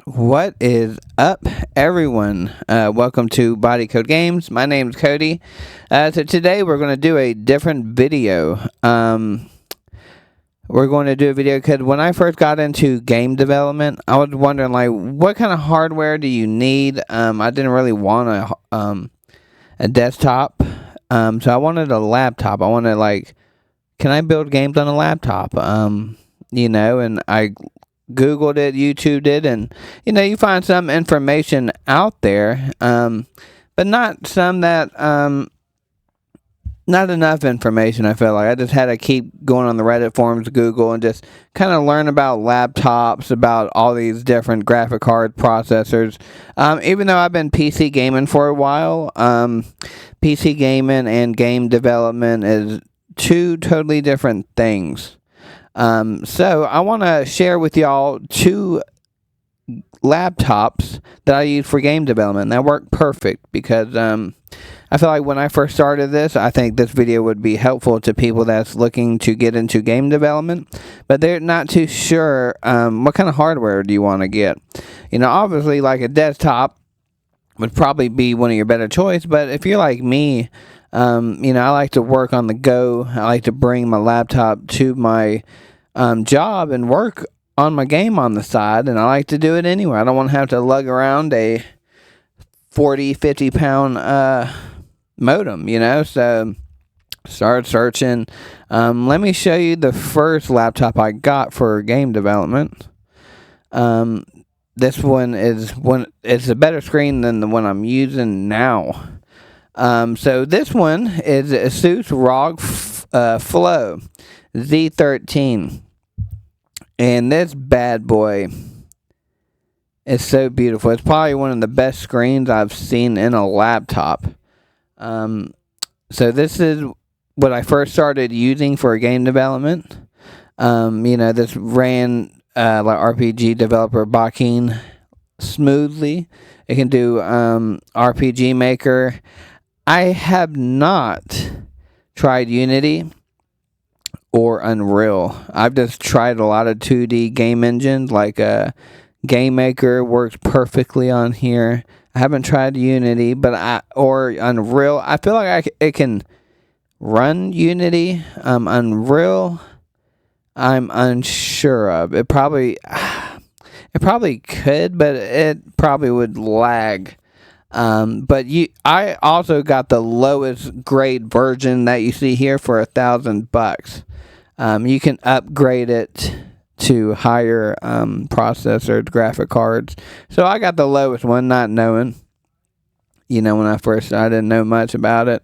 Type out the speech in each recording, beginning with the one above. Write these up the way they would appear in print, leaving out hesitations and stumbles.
What is up, everyone? Welcome to Body Code Games. My name is Cody. So today we're going to do a different video. We're going to do a video because when I first got into game development, I was wondering, like, what kind of hardware do you need? I didn't really want a desktop, so I wanted a laptop. I wanted, like, can I build games on a laptop? And I Googled it, YouTubed it, and you find some information out there, but not some that not enough information. I feel like I just had to keep going on the Reddit forums, Google, and just kind of learn about laptops, about all these different graphic card processors. Even though I've been PC gaming for a while, PC gaming and game development is two totally different things. So I want to share with y'all two laptops that I use for game development that work perfect because I feel like when I first started this, I think this video would be helpful to people that's looking to get into game development, but they're not too sure what kind of hardware do you want to get. Obviously, like a desktop would probably be one of your better choice, but if you're like me, I like to work on the go. I like to bring my laptop to my job and work on my game on the side, and I like to do it anywhere. I don't want to have to lug around a 40, 50-pound modem, so start searching. Let me show you the first laptop I got for game development. This one it's a better screen than the one I'm using now. So this one is Asus ROG Flow Z13, and this bad boy is so beautiful. It's probably one of the best screens I've seen in a laptop. So this is what I first started using for game development. This ran like RPG developer Bakin smoothly. It can do RPG Maker. I have not tried Unity or Unreal. I've just tried a lot of 2D game engines like Game Maker works perfectly on here. I haven't tried Unity, or Unreal. I feel like it can run Unity. Unreal, I'm unsure of. It probably could, but it probably would lag. I also got the lowest grade version that you see here for $1,000. You can upgrade it to higher processor graphic cards. So I got the lowest one, not knowing. When I didn't know much about it.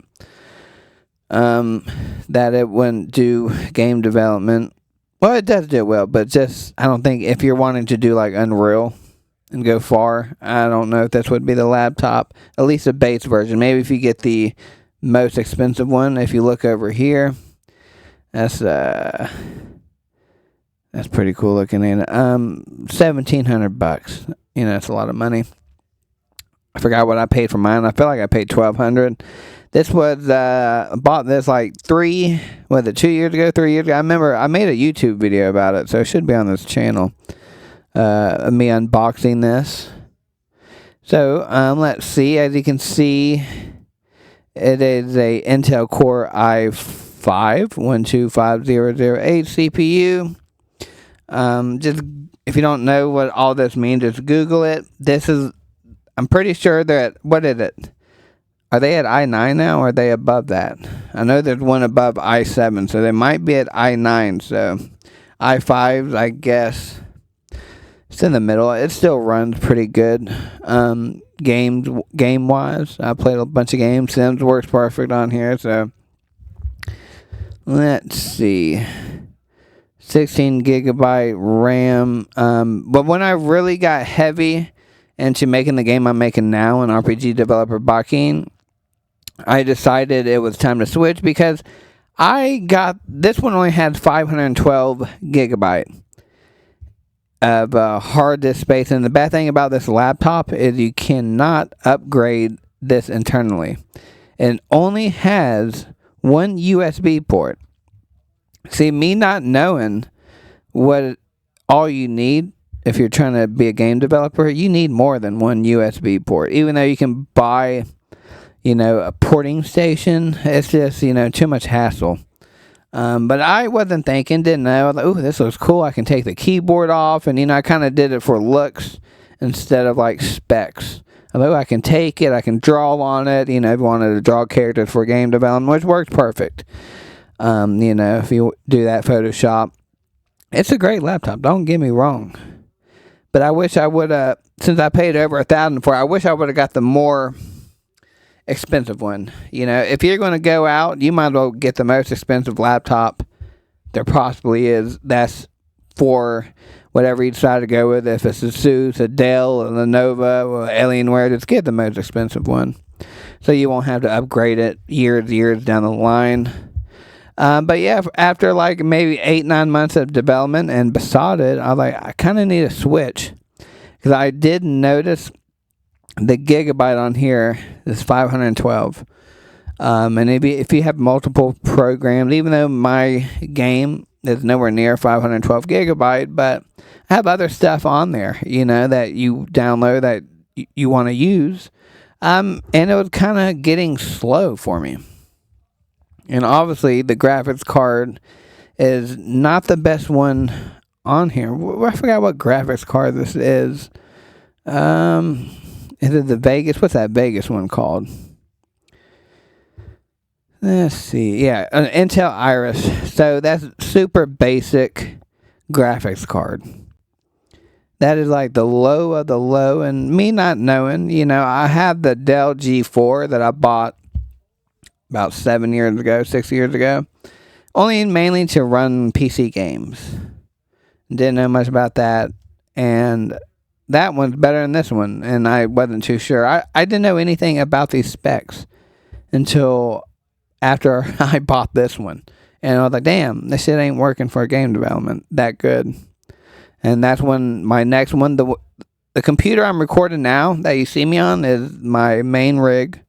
That it wouldn't do game development. Well, it does do well, but I don't think if you're wanting to do like Unreal and go far, I don't know if this would be the laptop. At least a base version. Maybe if you get the most expensive one, if you look over here, that's pretty cool looking. And $1,700. It's a lot of money. I forgot what I paid for mine. I feel like I paid $1,200. This was bought this like 2 years ago, 3 years ago. I remember I made a YouTube video about it, so it should be on this channel. Me unboxing this. So let's see. As you can see, it is a Intel Core i5 125008 CPU. Just if you don't know what all this means, just Google it. I'm pretty sure what is it? Are they at i9 now, or are they above that? I know there's one above i7, so they might be at i9. So i5s, I guess, it's in the middle. It still runs pretty good. Game-wise, I played a bunch of games. Sims works perfect on here. So let's see. 16 gigabyte RAM. But when I really got heavy into making the game I'm making now in RPG developer Bakin, I decided it was time to switch because this one only had 512 gigabyte of hard disk space. And the bad thing about this laptop is you cannot upgrade this internally. It only has one USB port. See, me not knowing what all you need if you're trying to be a game developer, you need more than one USB port. Even though you can buy, a porting station, it's just, too much hassle. But I wasn't thinking, didn't know. I was like, ooh, this looks cool. I can take the keyboard off. And, I kind of did it for looks instead of like specs. Although I can take it, I can draw on it. If you wanted to draw characters for game development, which works perfect. If you do that Photoshop, it's a great laptop. Don't get me wrong. But I wish I would have, since I paid over $1,000 for it, I wish I would have got the more expensive one. If you're going to go out, you might as well get the most expensive laptop there possibly is. That's for whatever you decide to go with. If it's a Asus, a Dell, a Lenovo, or Alienware, just get the most expensive one, so you won't have to upgrade it years down the line. But yeah, after like maybe 8-9 months of development and Besotted, I was like, I kind of need a switch, because I did notice the gigabyte on here is 512. And if you have multiple programs, even though my game is nowhere near 512 gigabyte, but I have other stuff on there, that you download that you want to use. And it was kind of getting slow for me. And obviously, the graphics card is not the best one on here. I forgot what graphics card this is. Is it the Vegas? What's that Vegas one called? Let's see. Yeah, an Intel Iris. So that's super basic graphics card. That is like the low of the low. And me not knowing, I have the Dell G4 that I bought about 6 years ago. Only mainly to run PC games. Didn't know much about that. And that one's better than this one. And I wasn't too sure. I didn't know anything about these specs until after I bought this one. And I was like, damn, this shit ain't working for game development that good. And that's when my next one, the computer I'm recording now that you see me on is my main rig.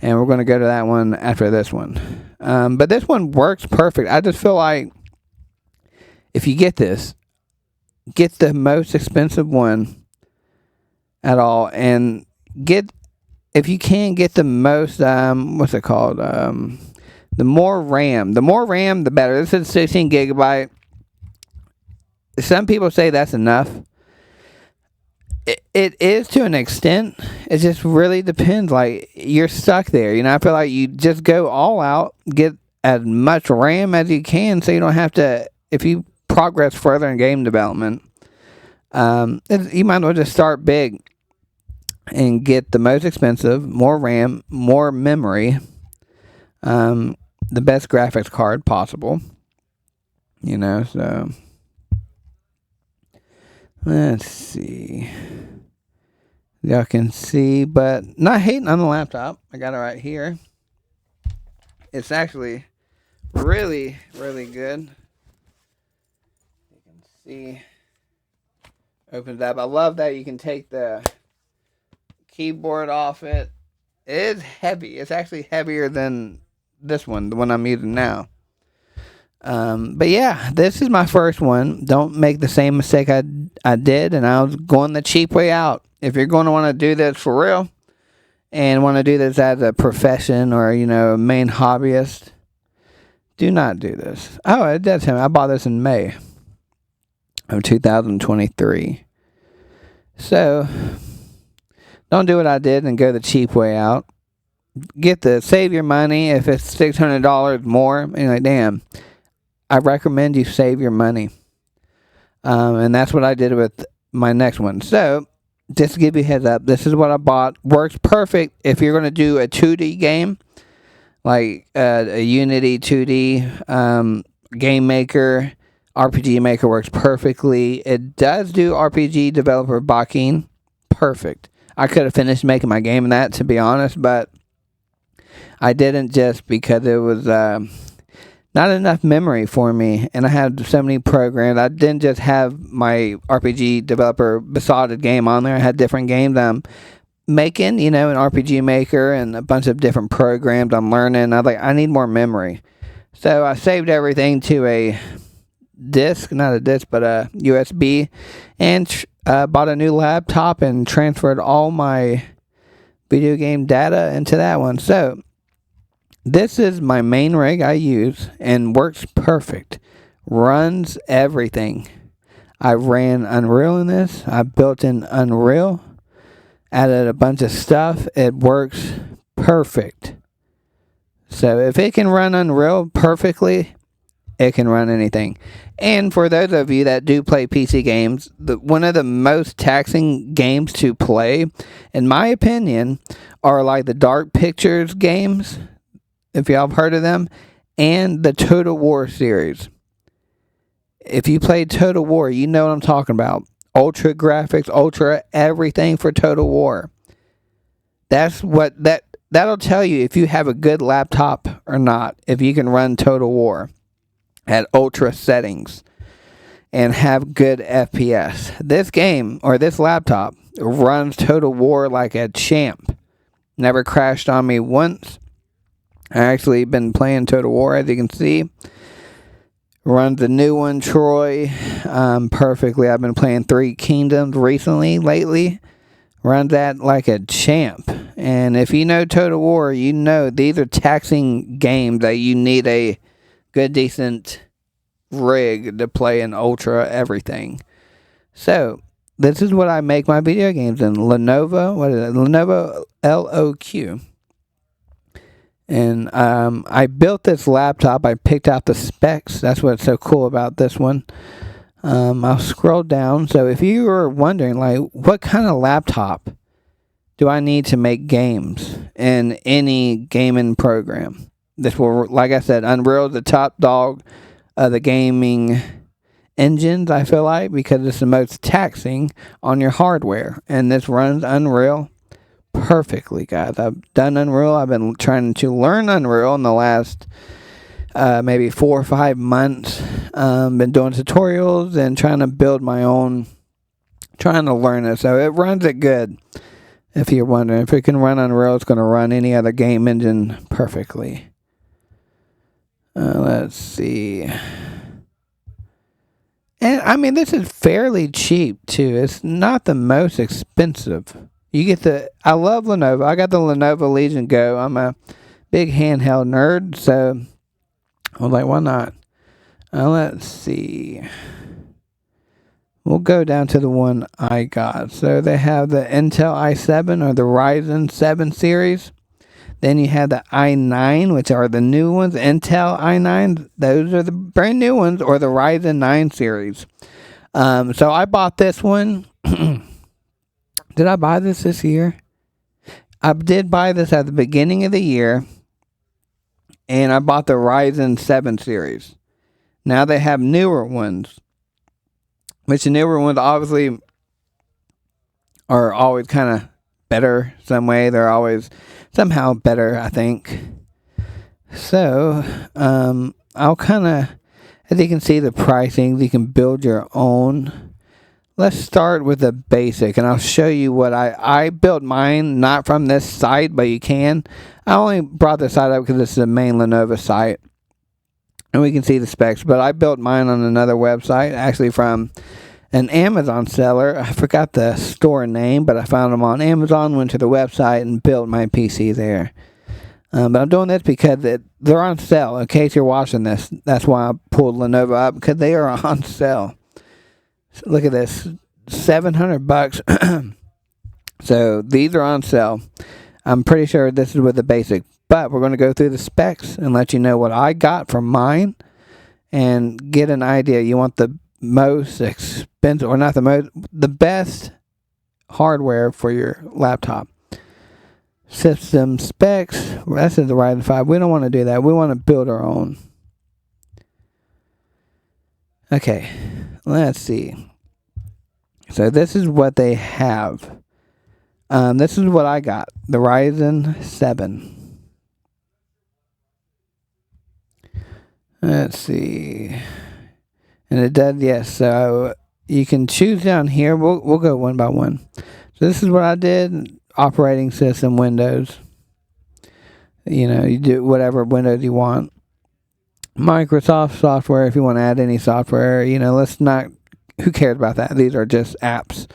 And we're going to go to that one after this one. But this one works perfect. I just feel like if you get this, get the most expensive one at all. And if you can, get the most, what's it called? The more RAM. The more RAM, the better. This is 16 gigabyte. Some people say that's enough. It is to an extent. It just really depends. Like, you're stuck there. I feel like you just go all out, get as much RAM as you can, so you don't have to, if you progress further in game development, you might as well just start big and get the most expensive, more RAM, more memory, the best graphics card possible. So let's see. Y'all can see, but not hating on the laptop. I got it right here. It's actually really, really good. You can see. Opens up. I love that you can take the keyboard off it. It is heavy. It's actually heavier than this one, the one I'm using now. But yeah, this is my first one. Don't make the same mistake I did, and I was going the cheap way out. If you're going to want to do this for real and want to do this as a profession or, a main hobbyist, do not do this. Oh, it does tell me. I bought this in May of 2023. So, don't do what I did and go the cheap way out. Save your money. If it's $600 more, and you're like, damn, I recommend you save your money. And that's what I did with my next one. So, just to give you a heads up, this is what I bought. Works perfect if you're going to do a 2D game, like a Unity 2D game maker. RPG Maker works perfectly. It does do RPG developer blocking. Perfect. I could have finished making my game in that, to be honest, but I didn't, just because it was not enough memory for me, and I had so many programs. I didn't just have my RPG developer Besotted game on there. I had different games I'm making, an RPG Maker and a bunch of different programs I'm learning. I was like, I need more memory. So I saved everything to a not a disc, but a USB, and bought a new laptop and transferred all my video game data into that one. So this is my main rig I use and works perfect. Runs everything. I ran Unreal in this. I built in Unreal. Added a bunch of stuff. It works perfect. So if it can run Unreal perfectly, it can run anything. And for those of you that do play PC games, one of the most taxing games to play, in my opinion, are like the Dark Pictures games, if y'all have heard of them, and the Total War series. If you played Total War, you know what I'm talking about. Ultra graphics, ultra everything for Total War. That'll tell you if you have a good laptop or not, if you can run Total War at ultra settings and have good FPS. This game, or this laptop, runs Total War like a champ. Never crashed on me once. I actually been playing Total War, as you can see. Runs the new one, Troy, perfectly. I've been playing 3 Kingdoms lately. Runs that like a champ. And if you know Total War, you know these are taxing games that you need a good, decent rig to play in ultra everything. So, this is what I make my video games in. Lenovo, what is it? Lenovo LOQ. And I built this laptop. I picked out the specs. That's what's so cool about this one. I'll scroll down. So if you were wondering, like, what kind of laptop do I need to make games in any gaming program? This will, like I said, Unreal is the top dog of the gaming engines, I feel like, because it's the most taxing on your hardware. And this runs Unreal perfectly, guys. I've done Unreal. I've been trying to learn Unreal in the last maybe 4 or 5 months. Been doing tutorials and trying to build my own, trying to learn it. So it runs it good. If you're wondering, if it can run Unreal, it's going to run any other game engine perfectly. Let's see. And I mean, this is fairly cheap too. It's not the most expensive. You get I love Lenovo. I got the Lenovo Legion Go. I'm a big handheld nerd, so I was like, why not? Let's see. We'll go down to the one I got. So they have the Intel i7 or the Ryzen 7 series. Then you have the i9, which are the new ones. Intel i9, those are the brand new ones, or the Ryzen 9 series. So I bought this one. Did I buy this year? I did buy this at the beginning of the year. And I bought the Ryzen 7 series. Now they have newer ones. Which the newer ones obviously are always kind of better some way. They're always somehow better, I think. So, I'll kind of, as you can see the pricing, you can build your own. Let's start with the basic, and I'll show you what I built mine, not from this site, but you can. I only brought this site up because this is the main Lenovo site, and we can see the specs, but I built mine on another website, actually from an Amazon seller. I forgot the store name, but I found them on Amazon, went to the website, and built my PC there. But I'm doing this because they're on sale, in case you're watching this. That's why I pulled Lenovo up, because they are on sale. Look at this, $700. So these are on sale. I'm pretty sure this is with the basic, but we're going to go through the specs and let you know what I got from mine and get an idea. You want the most expensive, or not the most, the best hardware for your laptop. System specs, that's in the Ryzen 5. We don't want to do that. We want to build our own. Okay, let's see. So this is what they have. This is what I got. The Ryzen 7. Let's see. And it does, yes. So you can choose down here. We'll go one by one. So this is what I did. Operating system, Windows. You know, you do whatever Windows you want. Microsoft software. If you want to add any software, let's not. Who cares about that? These are just apps.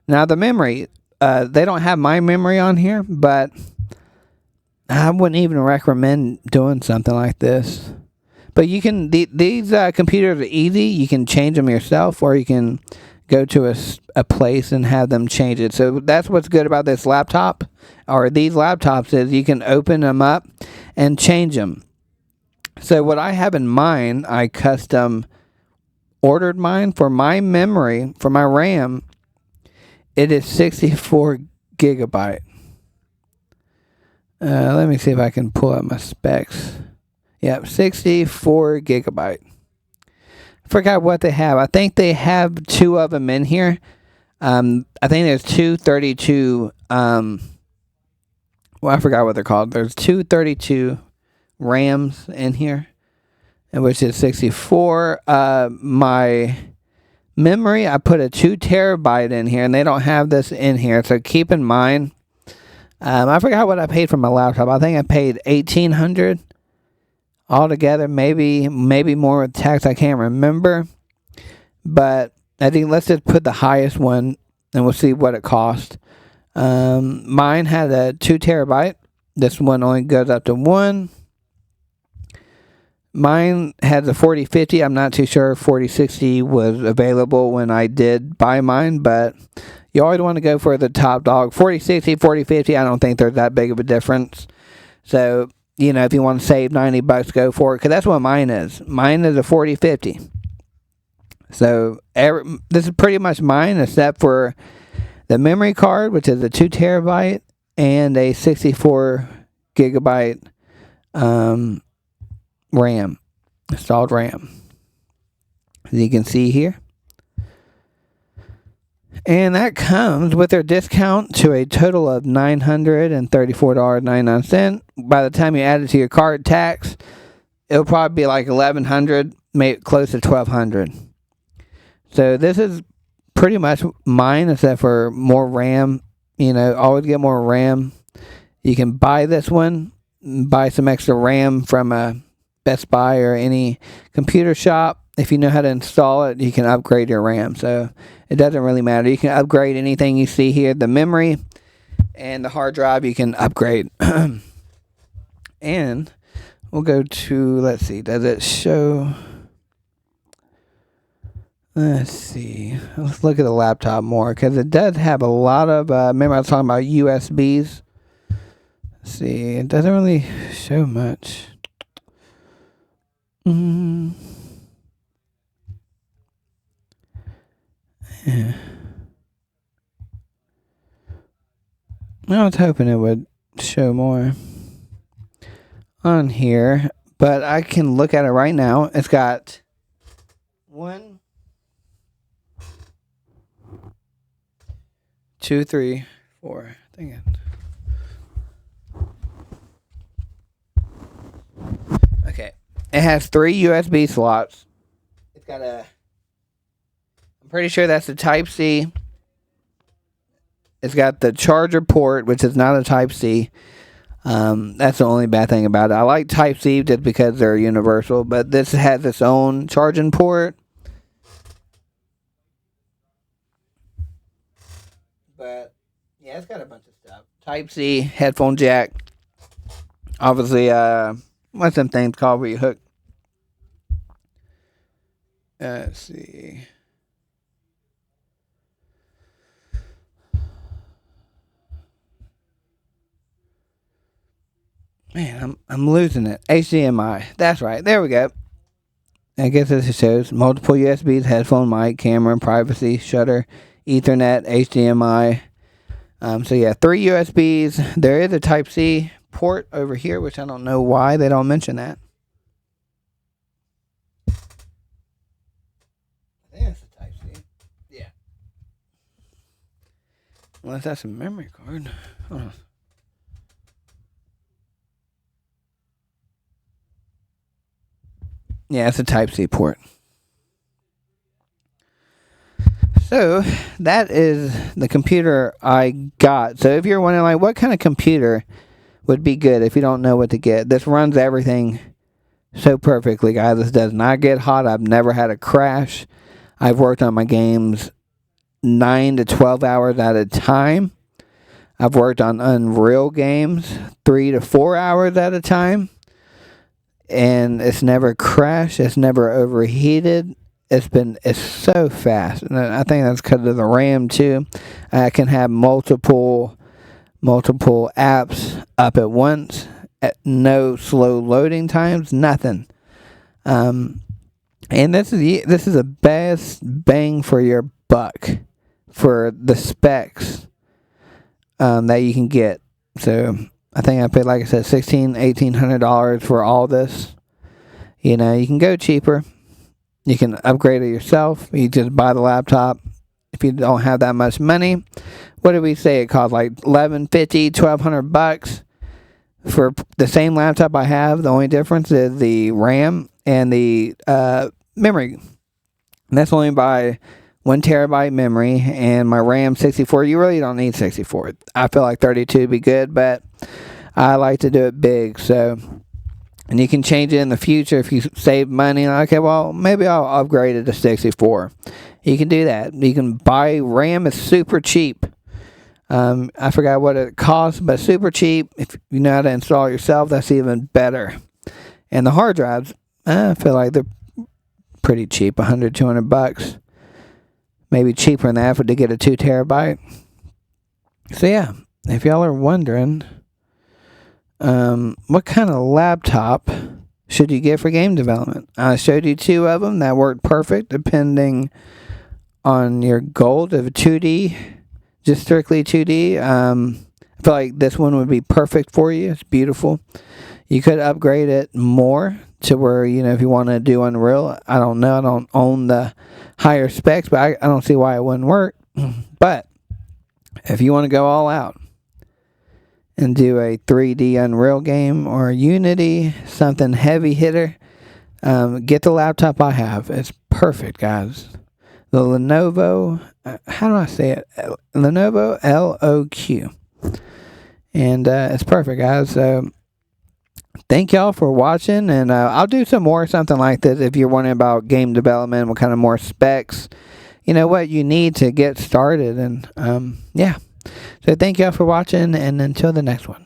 Now the memory, they don't have my memory on here, but I wouldn't even recommend doing something like this. But you can, these computers are easy. You can change them yourself, or you can go to a place and have them change it. So that's what's good about this laptop, or these laptops, is you can open them up and change them. So what I have in mind, I custom ordered mine for my memory, for my RAM. It is 64 gigabyte. Let me see if I can pull up my specs. Yep, 64 gigabyte. Forgot what they have. I think they have two of them in here. I think there's two 32. Well, I forgot what they're called. There's two 32 RAMs in here, which is 64. My memory, I put a 2 terabyte in here, and they don't have this in here. So keep in mind. I forgot what I paid for my laptop. I think I paid $1,800 altogether. Maybe more with tax. I can't remember. But I think let's just put the highest one, and we'll see what it cost. Mine had a 2 terabyte. This one only goes up to 1. Mine has a 4050. I'm not too sure if 4060 was available when I did buy mine, but you always want to go for the top dog. 4060, 4050, I don't think there's that big of a difference. So, if you want to save $90, go for it, because that's what mine is. Mine is a 4050. So, this is pretty much mine, except for the memory card, which is a 2 terabyte, and a 64 gigabyte RAM, installed RAM, as you can see here. And that comes with their discount to a total of $934.99. By the time you add it to your card tax, it'll probably be like $1,100, maybe close to $1,200. So this is pretty much mine, except for more RAM. Always get more RAM. You can buy this one, buy some extra RAM from a Best Buy or any computer shop. If you know how to install it, you can upgrade your RAM. So it doesn't really matter. You can upgrade anything you see here. The memory and the hard drive, you can upgrade. And we'll go to, let's see, does it show? Let's see. Let's look at the laptop more, because it does have a lot of, remember I was talking about USBs? Let's see, it doesn't really show much. Yeah. I was hoping it would show more on here, but I can look at it right now. It's got 1, 2, 3, 4. Dang it. Okay. It has 3 USB slots. It's got I'm pretty sure that's the Type-C. It's got the charger port, which is not a Type-C. That's the only bad thing about it. I like Type-C just because they're universal, but this has its own charging port. But, yeah, it's got a bunch of stuff. Type-C, headphone jack. Obviously, what's them things called where you hook? Let's see. Man, I'm losing it. HDMI. That's right. There we go. I guess this shows multiple USBs, headphone, mic, camera, privacy, shutter, Ethernet, HDMI. So yeah, 3 USBs. There is a Type-C port over here, which I don't know why they don't mention that. I think it's a Type-C. Yeah. Unless that's a memory card. Hold on. Yeah, it's a Type-C port. So, that is the computer I got. So, if you're wondering, what kind of computer would be good if you don't know what to get, this runs everything so perfectly, guys. This does not get hot. I've never had a crash. I've worked on my games 9 to 12 hours at a time. I've worked on Unreal games 3 to 4 hours at a time. And it's never crashed. It's never overheated. It's so fast. And I think that's because of the RAM too. I can have multiple apps up at once at no slow loading times, nothing. And this is the best bang for your buck for the specs that you can get. So I think I paid, like I said, $1,800 for all this. You know, you can go cheaper. You can upgrade it yourself. You just buy the laptop. If you don't have that much money, what did we say it cost? Like $1,150, $1,200 for the same laptop I have. The only difference is the RAM and the memory. And that's only by 1 terabyte memory, and my RAM 64. You really don't need 64. I feel like 32 would be good, but I like to do it big. So, and you can change it in the future if you save money. Okay, well, maybe I'll upgrade it to 64. You can do that. You can buy RAM. It's super cheap. I forgot what it costs, but super cheap. If you know how to install it yourself, that's even better. And the hard drives, I feel like they're pretty cheap, $100, $200. Maybe cheaper than that to get a 2 terabyte. So yeah, if y'all are wondering, what kind of laptop should you get for game development? I showed you 2 of them that worked perfect depending on your goal of 2D, just strictly 2D. I feel like this one would be perfect for you. It's beautiful. You could upgrade it more to where, you know, if you want to do Unreal. I don't know. I don't own the higher specs, but I don't see why it wouldn't work. But if you want to go all out and do a 3D Unreal game or Unity, something heavy hitter, get the laptop I have. It's perfect, guys. The Lenovo, how do I say it? Lenovo LOQ. And it's perfect, guys. So thank y'all for watching, and I'll do some more something like this if you're wondering about game development, what kind of more specs, you know, what you need to get started. And yeah, so thank y'all for watching, and until the next one.